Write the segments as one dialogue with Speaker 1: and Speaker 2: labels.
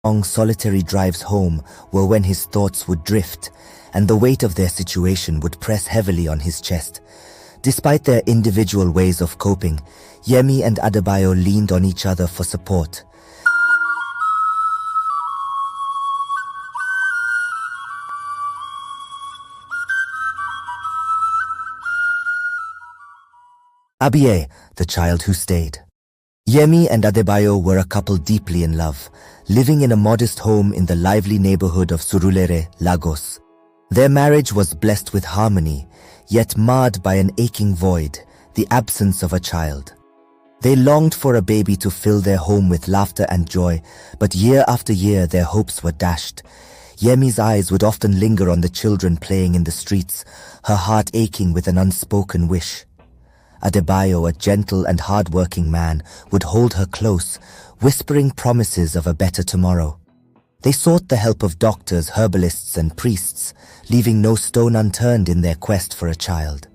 Speaker 1: Long solitary drives home were when his thoughts would drift, and the weight of their situation would press heavily on his chest. Despite their individual ways of coping, Yemi and Adebayo leaned on each other for support. Abiye, the child who stayed. Yemi and Adebayo were a couple deeply in love, living in a modest home in the lively neighborhood of Surulere, Lagos. Their marriage was blessed with harmony, yet marred by an aching void, the absence of a child. They longed for a baby to fill their home with laughter and joy, but year after year their hopes were dashed. Yemi's eyes would often linger on the children playing in the streets, her heart aching with an unspoken wish. Adebayo, a gentle and hard-working man, would hold her close, whispering promises of a better tomorrow. They sought the help of doctors, herbalists, and priests, leaving no stone unturned in their quest for a child.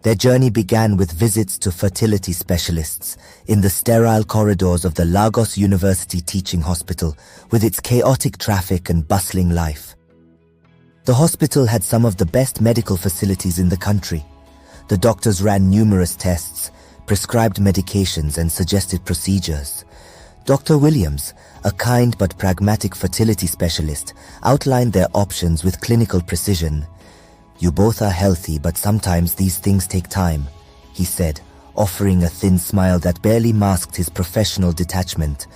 Speaker 1: Their journey began with visits to fertility specialists in the sterile corridors of the Lagos University Teaching Hospital, with its chaotic traffic and bustling life. The hospital had some of the best medical facilities in the country. The doctors ran numerous tests, prescribed medications, and suggested procedures. Dr. Williams, a kind but pragmatic fertility specialist, outlined their options with clinical precision. "You both are healthy, but sometimes these things take time," he said, offering a thin smile that barely masked his professional detachment.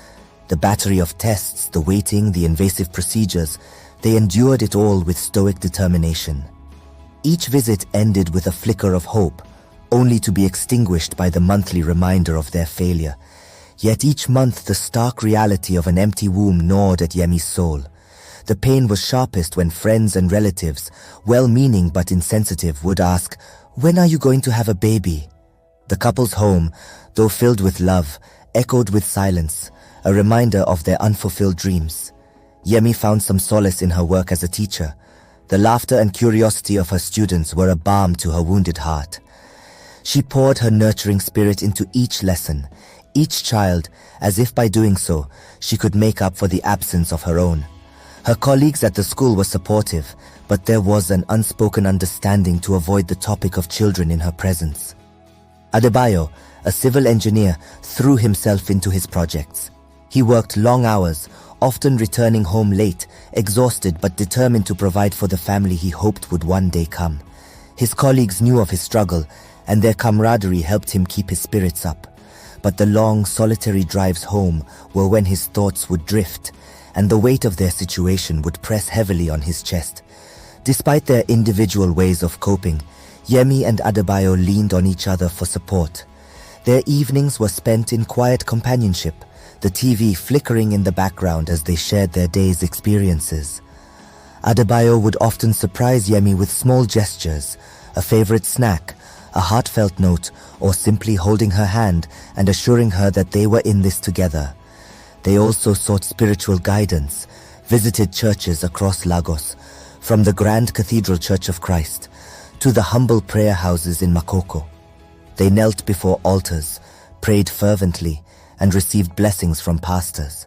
Speaker 1: The battery of tests, the waiting, the invasive procedures, they endured it all with stoic determination. Each visit ended with a flicker of hope, only to be extinguished by the monthly reminder of their failure. Yet each month the stark reality of an empty womb gnawed at Yemi's soul. The pain was sharpest when friends and relatives, well-meaning but insensitive, would ask, "When are you going to have a baby?" The couple's home, though filled with love, echoed with silence, a reminder of their unfulfilled dreams. Yemi found some solace in her work as a teacher. The laughter and curiosity of her students were a balm to her wounded heart. She poured her nurturing spirit into each lesson, each child, as if by doing so, she could make up for the absence of her own. Her colleagues at the school were supportive, but there was an unspoken understanding to avoid the topic of children in her presence. Adebayo, a civil engineer, threw himself into his projects. He worked long hours, often returning home late, exhausted but determined to provide for the family he hoped would one day come. His colleagues knew of his struggle, and their camaraderie helped him keep his spirits up. But the long, solitary drives home were when his thoughts would drift, and the weight of their situation would press heavily on his chest. Despite their individual ways of coping, Yemi and Adebayo leaned on each other for support. Their evenings were spent in quiet companionship, the TV flickering in the background as they shared their day's experiences. Adebayo would often surprise Yemi with small gestures, a favorite snack, a heartfelt note, or simply holding her hand and assuring her that they were in this together. They also sought spiritual guidance, visited churches across Lagos, from the Grand Cathedral Church of Christ to the humble prayer houses in Makoko. They knelt before altars, prayed fervently, and received blessings from pastors.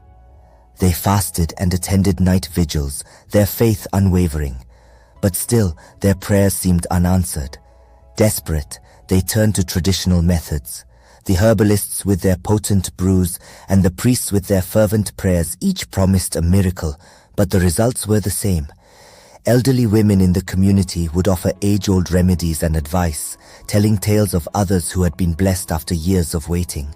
Speaker 1: They fasted and attended night vigils, their faith unwavering. But still, their prayers seemed unanswered. Desperate, they turned to traditional methods. The herbalists with their potent brews and the priests with their fervent prayers each promised a miracle, but the results were the same. Elderly women in the community would offer age-old remedies and advice, telling tales of others who had been blessed after years of waiting.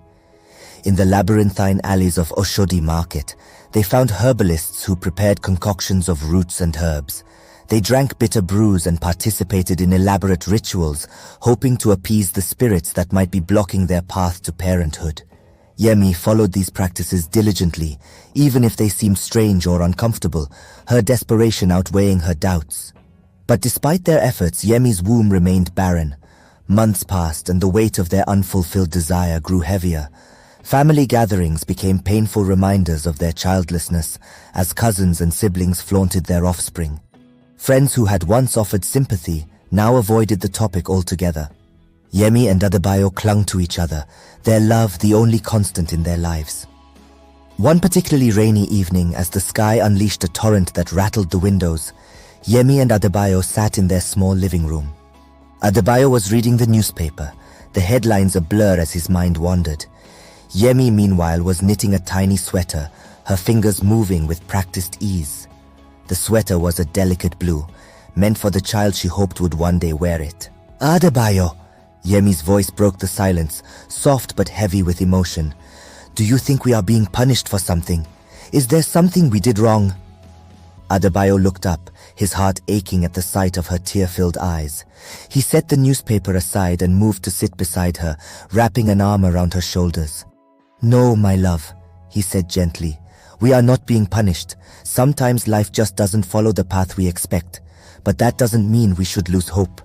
Speaker 1: In the labyrinthine alleys of Oshodi Market, they found herbalists who prepared concoctions of roots and herbs. They drank bitter brews and participated in elaborate rituals, hoping to appease the spirits that might be blocking their path to parenthood. Yemi followed these practices diligently, even if they seemed strange or uncomfortable, her desperation outweighing her doubts. But despite their efforts, Yemi's womb remained barren. Months passed and the weight of their unfulfilled desire grew heavier. Family gatherings became painful reminders of their childlessness as cousins and siblings flaunted their offspring. Friends who had once offered sympathy now avoided the topic altogether. Yemi and Adebayo clung to each other, their love the only constant in their lives. One particularly rainy evening, as the sky unleashed a torrent that rattled the windows, Yemi and Adebayo sat in their small living room. Adebayo was reading the newspaper, the headlines a blur as his mind wandered. Yemi, meanwhile, was knitting a tiny sweater, her fingers moving with practiced ease. The sweater was a delicate blue, meant for the child she hoped would one day wear it. Adebayo, Yemi's voice broke the silence, soft but heavy with emotion. Do you think we are being punished for something? Is there something we did wrong? Adebayo looked up, his heart aching at the sight of her tear-filled eyes. He set the newspaper aside and moved to sit beside her, wrapping an arm around her shoulders. No, my love, he said gently. We are not being punished. Sometimes life just doesn't follow the path we expect. But that doesn't mean we should lose hope.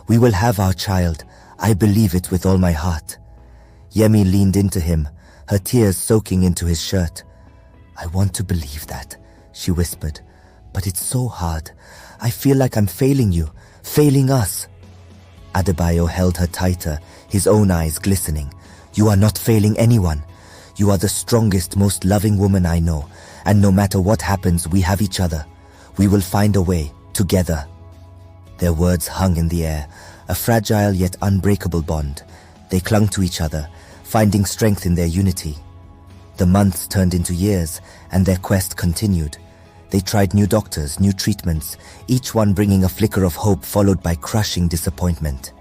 Speaker 1: We will have our child. I believe it with all my heart. Yemi leaned into him, her tears soaking into his shirt. I want to believe that, she whispered. But it's so hard. I feel like I'm failing you, failing us. Adebayo held her tighter, his own eyes glistening. You are not failing anyone. You are the strongest, most loving woman I know, and no matter what happens, we have each other. We will find a way, together. Their words hung in the air, a fragile yet unbreakable bond. They clung to each other, finding strength in their unity. The months turned into years, and their quest continued. They tried new doctors, new treatments, each one bringing a flicker of hope followed by crushing disappointment.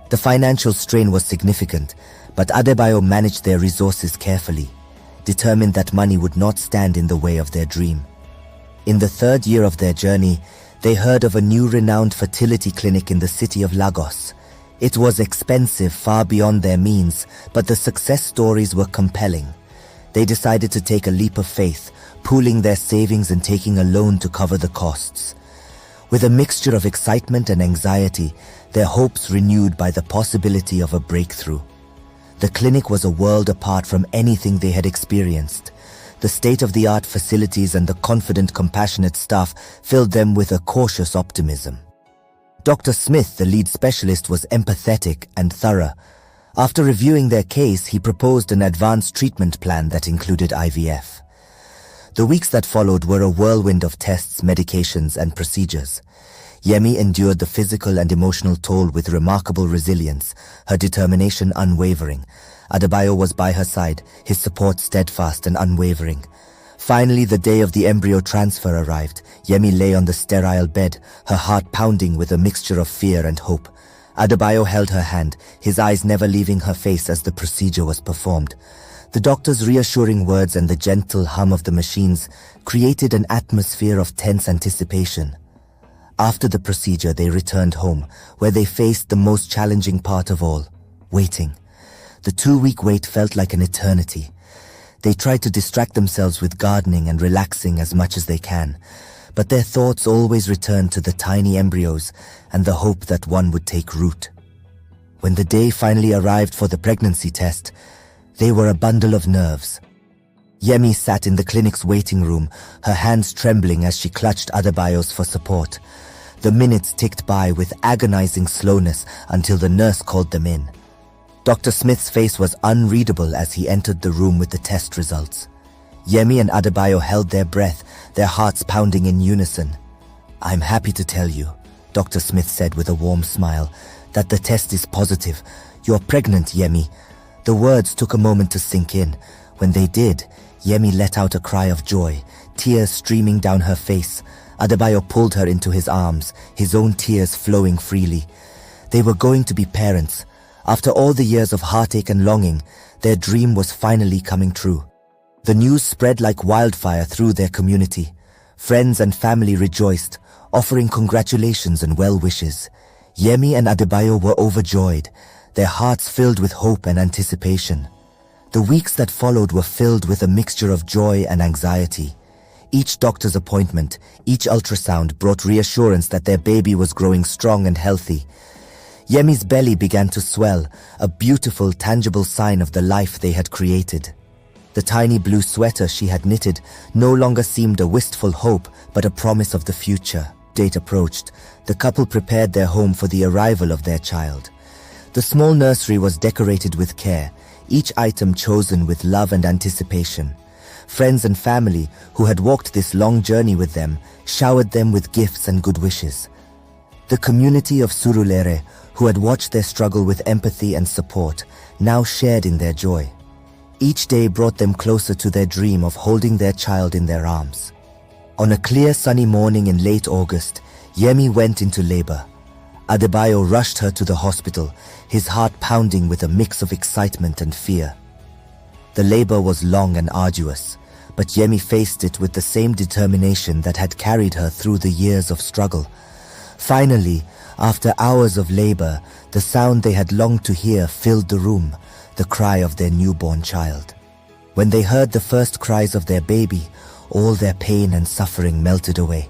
Speaker 1: The financial strain was significant, but Adebayo managed their resources carefully, determined that money would not stand in the way of their dream. In the third year of their journey, they heard of a new renowned fertility clinic in the city of Lagos. It was expensive, far beyond their means, but the success stories were compelling. They decided to take a leap of faith, pooling their savings and taking a loan to cover the costs. With a mixture of excitement and anxiety, their hopes renewed by the possibility of a breakthrough. The clinic was a world apart from anything they had experienced. The state-of-the-art facilities and the confident, compassionate staff filled them with a cautious optimism. Dr. Smith, the lead specialist, was empathetic and thorough. After reviewing their case, he proposed an advanced treatment plan that included IVF. The weeks that followed were a whirlwind of tests, medications, and procedures. Yemi endured the physical and emotional toll with remarkable resilience, her determination unwavering. Adebayo was by her side, his support steadfast and unwavering. Finally, the day of the embryo transfer arrived. Yemi lay on the sterile bed, her heart pounding with a mixture of fear and hope. Adebayo held her hand, his eyes never leaving her face as the procedure was performed. The doctor's reassuring words and the gentle hum of the machines created an atmosphere of tense anticipation. After the procedure, they returned home, where they faced the most challenging part of all, waiting. The 2-week wait felt like an eternity. They tried to distract themselves with gardening and relaxing as much as they can, but their thoughts always returned to the tiny embryos and the hope that one would take root. When the day finally arrived for the pregnancy test, they were a bundle of nerves. Yemi sat in the clinic's waiting room, her hands trembling as she clutched Adebayo's for support. The minutes ticked by with agonizing slowness until the nurse called them in. Dr. Smith's face was unreadable as he entered the room with the test results. Yemi and Adebayo held their breath, their hearts pounding in unison. I'm happy to tell you, Dr. Smith said with a warm smile, that the test is positive. You're pregnant, Yemi. The words took a moment to sink in. When they did, Yemi let out a cry of joy, tears streaming down her face. Adebayo pulled her into his arms, his own tears flowing freely. They were going to be parents. After all the years of heartache and longing, their dream was finally coming true. The news spread like wildfire through their community. Friends and family rejoiced, offering congratulations and well wishes. Yemi and Adebayo were overjoyed, their hearts filled with hope and anticipation. The weeks that followed were filled with a mixture of joy and anxiety. Each doctor's appointment, each ultrasound brought reassurance that their baby was growing strong and healthy. Yemi's belly began to swell, a beautiful, tangible sign of the life they had created. The tiny blue sweater she had knitted no longer seemed a wistful hope, but a promise of the future. Date approached. The couple prepared their home for the arrival of their child. The small nursery was decorated with care, each item chosen with love and anticipation. friends and family who had walked this long journey with them showered them with gifts and good wishes. The community of Surulere, who had watched their struggle with empathy and support, now shared in their joy. Each day brought them closer to their dream of holding their child in their arms. On a clear sunny morning in late August, Yemi went into labor. Adebayo rushed her to the hospital, his heart pounding with a mix of excitement and fear. The labor was long and arduous, but Yemi faced it with the same determination that had carried her through the years of struggle. Finally, after hours of labor, the sound they had longed to hear filled the room, the cry of their newborn child. When they heard the first cries of their baby, all their pain and suffering melted away.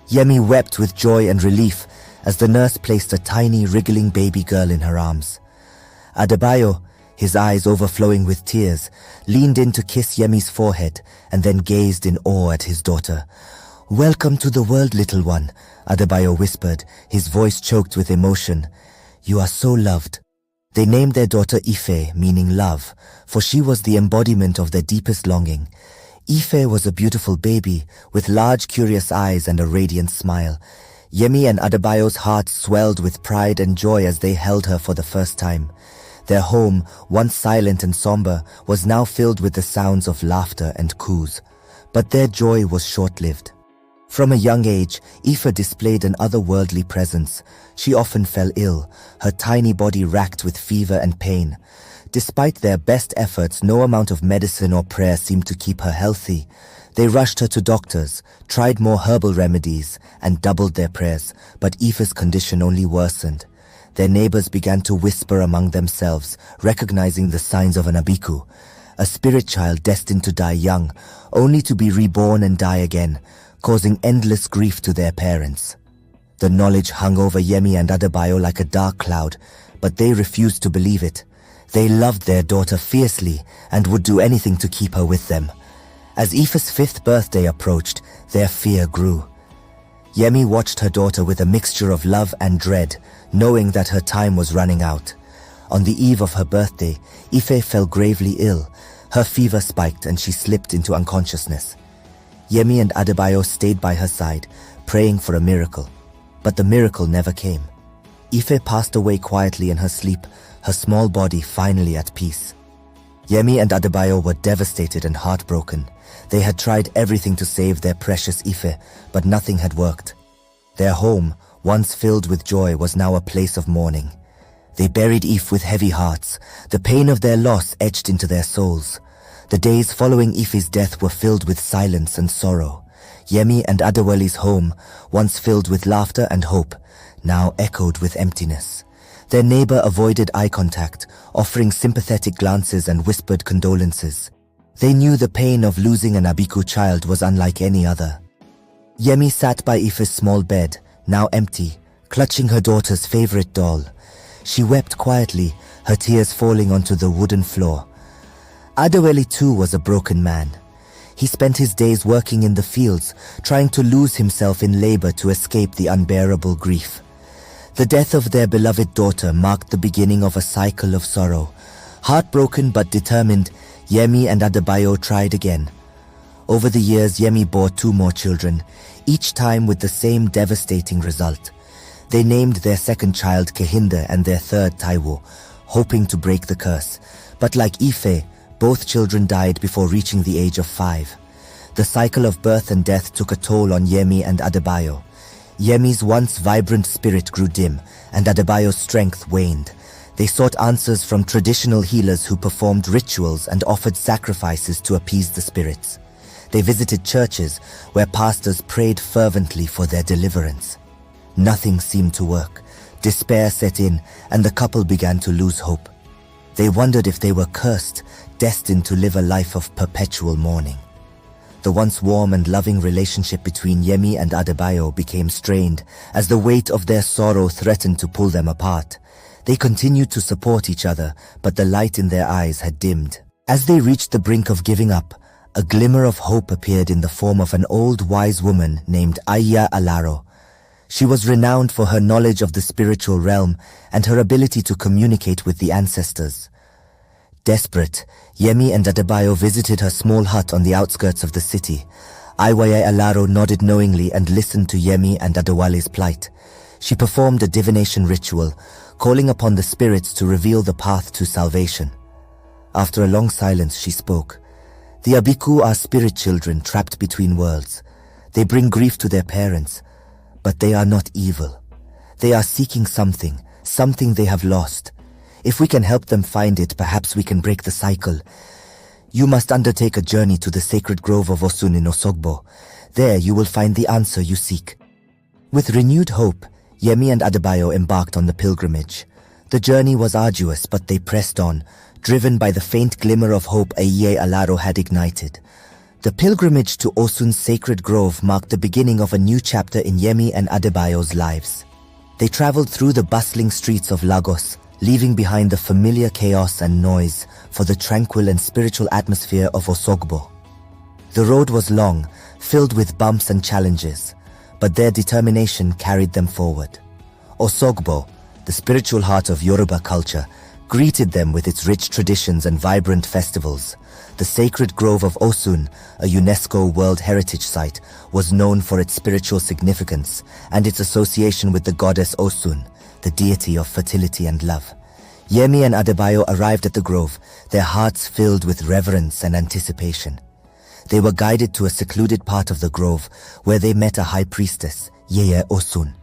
Speaker 1: Yemi wept with joy and relief as the nurse placed a tiny, wriggling baby girl in her arms. Adebayo, his eyes overflowing with tears, leaned in to kiss Yemi's forehead and then gazed in awe at his daughter. "Welcome to the world, little one," Adebayo whispered, his voice choked with emotion. "You are so loved." They named their daughter Ife, meaning love, for she was the embodiment of their deepest longing. Ife was a beautiful baby, with large curious eyes and a radiant smile. Yemi and Adebayo's hearts swelled with pride and joy as they held her for the first time. Their home, once silent and somber, was now filled with the sounds of laughter and coos. But their joy was short-lived. From a young age, Ife displayed an otherworldly presence. She often fell ill, her tiny body racked with fever and pain. Despite their best efforts, no amount of medicine or prayer seemed to keep her healthy. They rushed her to doctors, tried more herbal remedies, and doubled their prayers, but Ife's condition only worsened. Their neighbors began to whisper among themselves, recognizing the signs of an Abiku, a spirit child destined to die young, only to be reborn and die again, causing endless grief to their parents. The knowledge hung over Yemi and Adebayo like a dark cloud, but they refused to believe it. They loved their daughter fiercely and would do anything to keep her with them. As Ife's 5th birthday approached, their fear grew. Yemi watched her daughter with a mixture of love and dread, knowing that her time was running out. On the eve of her birthday, Ife fell gravely ill. Her fever spiked and she slipped into unconsciousness. Yemi and Adebayo stayed by her side, praying for a miracle. But the miracle never came. Ife passed away quietly in her sleep, her small body finally at peace. Yemi and Adebayo were devastated and heartbroken. They had tried everything to save their precious Ife, but nothing had worked. Their home, once filled with joy, was now a place of mourning. They buried Ife with heavy hearts, the pain of their loss etched into their souls. The days following Ife's death were filled with silence and sorrow. Yemi and Adewale's home, once filled with laughter and hope, now echoed with emptiness. Their neighbor avoided eye contact, offering sympathetic glances and whispered condolences. They knew the pain of losing an Abiku child was unlike any other. Yemi sat by Ife's small bed, now empty, clutching her daughter's favorite doll. She wept quietly, her tears falling onto the wooden floor. Adewale too was a broken man. He spent his days working in the fields, trying to lose himself in labor to escape the unbearable grief. The death of their beloved daughter marked the beginning of a cycle of sorrow. Heartbroken but determined, Yemi and Adebayo tried again. Over the years, Yemi bore 2 more children, each time with the same devastating result. They named their second child Kehinde and their third Taiwo, hoping to break the curse. But like Ife, both children died before reaching the age of 5. The cycle of birth and death took a toll on Yemi and Adebayo. Yemi's once vibrant spirit grew dim, and Adebayo's strength waned. They sought answers from traditional healers who performed rituals and offered sacrifices to appease the spirits. They visited churches where pastors prayed fervently for their deliverance. Nothing seemed to work. Despair set in, and the couple began to lose hope. They wondered if they were cursed, destined to live a life of perpetual mourning. The once warm and loving relationship between Yemi and Adebayo became strained as the weight of their sorrow threatened to pull them apart. They continued to support each other, but the light in their eyes had dimmed. As they reached the brink of giving up, a glimmer of hope appeared in the form of an old wise woman named Aya Alaro. She was renowned for her knowledge of the spiritual realm and her ability to communicate with the ancestors. Desperate, Yemi and Adebayo visited her small hut on the outskirts of the city. Iwaye Alaro nodded knowingly and listened to Yemi and Adewale's plight. She performed a divination ritual, calling upon the spirits to reveal the path to salvation. After a long silence, she spoke. The Abiku are spirit children trapped between worlds. They bring grief to their parents, but they are not evil. They are seeking something they have lost. If we can help them find it, perhaps we can break the cycle. You must undertake a journey to the sacred grove of Osun in Osogbo. There you will find the answer you seek. With renewed hope, Yemi and Adebayo embarked on the pilgrimage. The journey was arduous, but they pressed on, driven by the faint glimmer of hope Abiye Alaro had ignited. The pilgrimage to Osun's sacred grove marked the beginning of a new chapter in Yemi and Adebayo's lives. They traveled through the bustling streets of Lagos, leaving behind the familiar chaos and noise for the tranquil and spiritual atmosphere of Osogbo. The road was long, filled with bumps and challenges, but their determination carried them forward. Osogbo, the spiritual heart of Yoruba culture, greeted them with its rich traditions and vibrant festivals. The sacred grove of Osun, a UNESCO World Heritage Site, was known for its spiritual significance and its association with the goddess Osun, the deity of fertility and love. Yemi and Adebayo arrived at the grove, their hearts filled with reverence and anticipation. They were guided to a secluded part of the grove where they met a high priestess, Yeye Osun.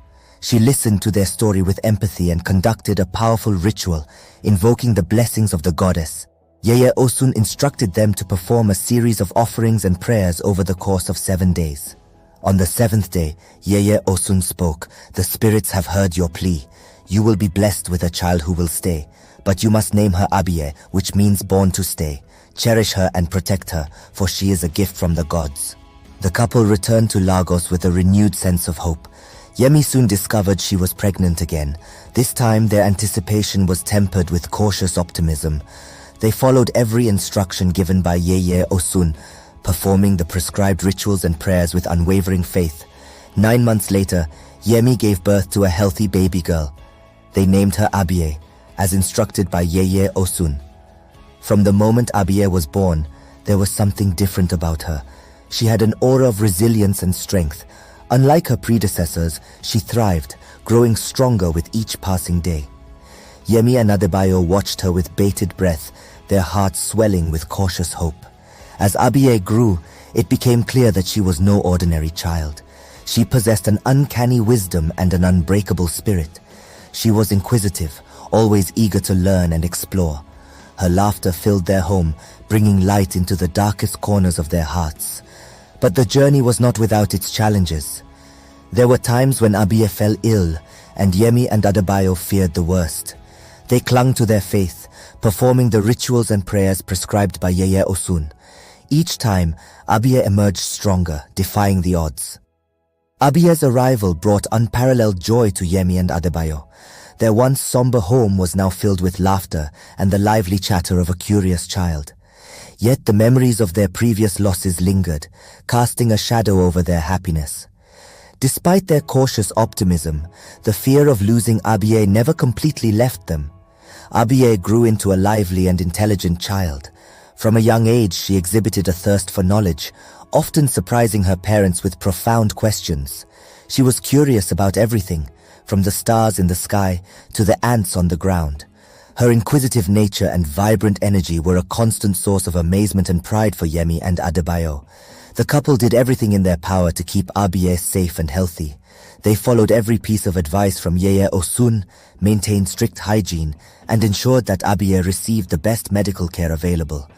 Speaker 1: She listened to their story with empathy and conducted a powerful ritual, invoking the blessings of the goddess. Yeye Osun instructed them to perform a series of offerings and prayers over the course of 7 days. On the 7th day, Yeye Osun spoke, "The spirits have heard your plea. You will be blessed with a child who will stay, but you must name her Abiye, which means born to stay. Cherish her and protect her, for she is a gift from the gods." The couple returned to Lagos with a renewed sense of hope. Yemi soon discovered she was pregnant again. This time their anticipation was tempered with cautious optimism. They followed every instruction given by Yeye Osun, performing the prescribed rituals and prayers with unwavering faith. 9 months later, Yemi gave birth to a healthy baby girl. They named her Abiye, as instructed by Yeye Osun. From the moment Abiye was born, there was something different about her. She had an aura of resilience and strength. Unlike her predecessors, she thrived, growing stronger with each passing day. Yemi and Adebayo watched her with bated breath, their hearts swelling with cautious hope. As Abiye grew, it became clear that she was no ordinary child. She possessed an uncanny wisdom and an unbreakable spirit. She was inquisitive, always eager to learn and explore. Her laughter filled their home, bringing light into the darkest corners of their hearts. But the journey was not without its challenges. There were times when Abiye fell ill, and Yemi and Adebayo feared the worst. They clung to their faith, performing the rituals and prayers prescribed by Yeye Osun. Each time, Abiye emerged stronger, defying the odds. Abiye's arrival brought unparalleled joy to Yemi and Adebayo. Their once somber home was now filled with laughter and the lively chatter of a curious child. Yet the memories of their previous losses lingered, casting a shadow over their happiness. Despite their cautious optimism, the fear of losing Abiye never completely left them. Abiye grew into a lively and intelligent child. From a young age, she exhibited a thirst for knowledge, often surprising her parents with profound questions. She was curious about everything, from the stars in the sky to the ants on the ground. Her inquisitive nature and vibrant energy were a constant source of amazement and pride for Yemi and Adebayo. The couple did everything in their power to keep Abiye safe and healthy. They followed every piece of advice from Yeye Osun, maintained strict hygiene, and ensured that Abiye received the best medical care available.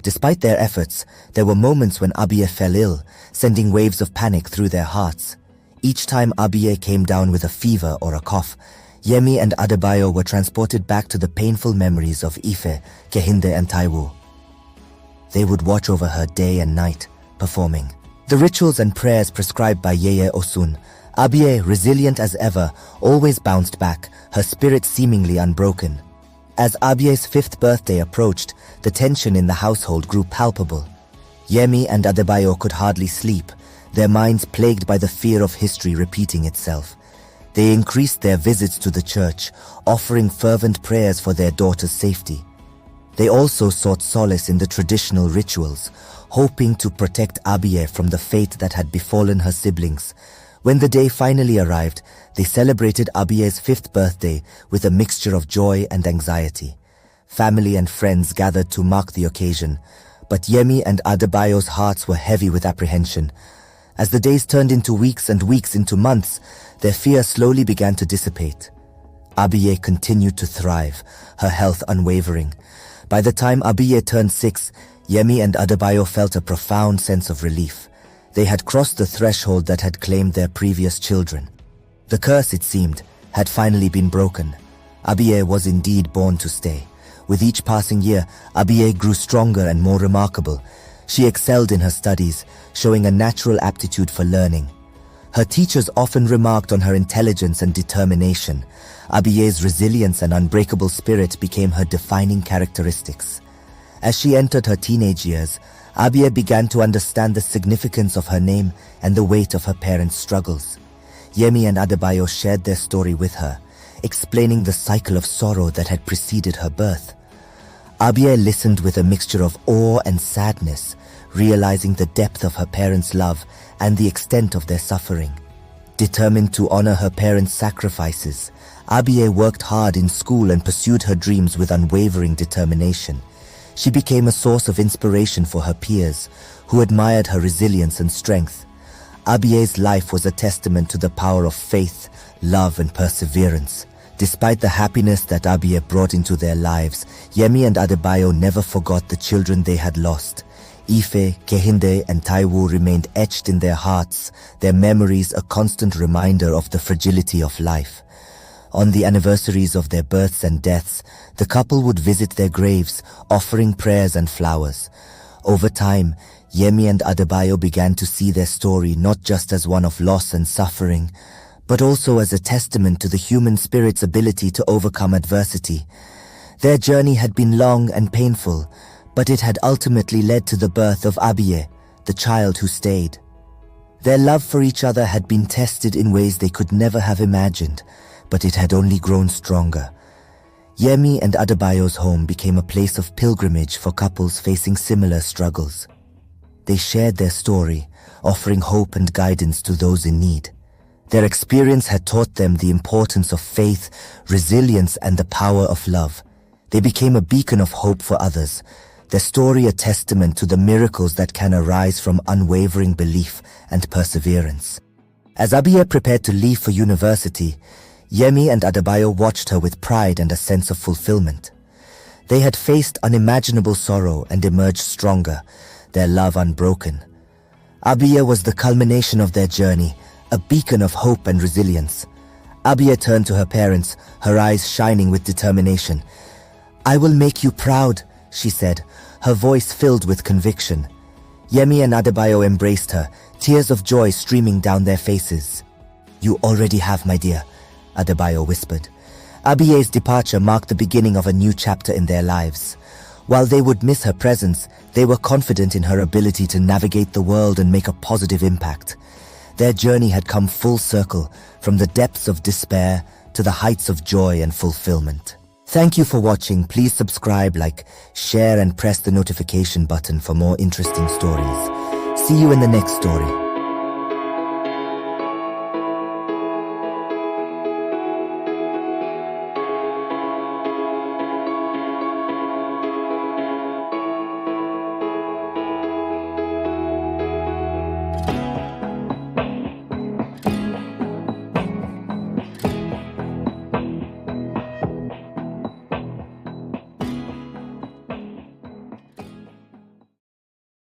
Speaker 1: Despite their efforts, there were moments when Abiye fell ill, sending waves of panic through their hearts. Each time Abiye came down with a fever or a cough, Yemi and Adebayo were transported back to the painful memories of Ife, Kehinde and Taiwu. They would watch over her day and night, performing the rituals and prayers prescribed by Yeye Osun. Abiye, resilient as ever, always bounced back, her spirit seemingly unbroken. As Abiye's 5th birthday approached, the tension in the household grew palpable. Yemi and Adebayo could hardly sleep, their minds plagued by the fear of history repeating itself. They increased their visits to the church, offering fervent prayers for their daughter's safety. They also sought solace in the traditional rituals, hoping to protect Abiye from the fate that had befallen her siblings. When the day finally arrived, they celebrated Abiye's 5th birthday with a mixture of joy and anxiety. Family and friends gathered to mark the occasion, but Yemi and Adebayo's hearts were heavy with apprehension. As the days turned into weeks and weeks into months, their fear slowly began to dissipate. Abiye continued to thrive, her health unwavering. By the time Abiye turned 6, Yemi and Adebayo felt a profound sense of relief. They had crossed the threshold that had claimed their previous children. The curse, it seemed, had finally been broken. Abiye was indeed born to stay. With each passing year, Abiye grew stronger and more remarkable. She excelled in her studies, showing a natural aptitude for learning. Her teachers often remarked on her intelligence and determination. Abiye's resilience and unbreakable spirit became her defining characteristics. As she entered her teenage years, Abiye began to understand the significance of her name and the weight of her parents' struggles. Yemi and Adebayo shared their story with her, explaining the cycle of sorrow that had preceded her birth. Abiye listened with a mixture of awe and sadness, realizing the depth of her parents' love and the extent of their suffering. Determined to honor her parents' sacrifices, Abiye worked hard in school and pursued her dreams with unwavering determination. She became a source of inspiration for her peers, who admired her resilience and strength. Abiye's life was a testament to the power of faith, love, and perseverance. Despite the happiness that Abiye brought into their lives, Yemi and Adebayo never forgot the children they had lost. Ife, Kehinde, and Taiwu remained etched in their hearts, their memories a constant reminder of the fragility of life. On the anniversaries of their births and deaths, the couple would visit their graves, offering prayers and flowers. Over time, Yemi and Adebayo began to see their story not just as one of loss and suffering, but also as a testament to the human spirit's ability to overcome adversity. Their journey had been long and painful, but it had ultimately led to the birth of Abiye, the child who stayed. Their love for each other had been tested in ways they could never have imagined, but it had only grown stronger. Yemi and Adebayo's home became a place of pilgrimage for couples facing similar struggles. They shared their story, offering hope and guidance to those in need. Their experience had taught them the importance of faith, resilience, and the power of love. They became a beacon of hope for others, their story a testament to the miracles that can arise from unwavering belief and perseverance. As Abiye prepared to leave for university, Yemi and Adebayo watched her with pride and a sense of fulfillment. They had faced unimaginable sorrow and emerged stronger, their love unbroken. Abiye was the culmination of their journey, a beacon of hope and resilience. Abiye turned to her parents, her eyes shining with determination. "I will make you proud," she said, her voice filled with conviction. Yemi and Adebayo embraced her, tears of joy streaming down their faces. "You already have, my dear," Adebayo whispered. Abiye's departure marked the beginning of a new chapter in their lives. While they would miss her presence, they were confident in her ability to navigate the world and make a positive impact. Their journey had come full circle, from the depths of despair to the heights of joy and fulfillment. Thank you for watching. Please subscribe, like, share, and press the notification button for more interesting stories. See you in the next story.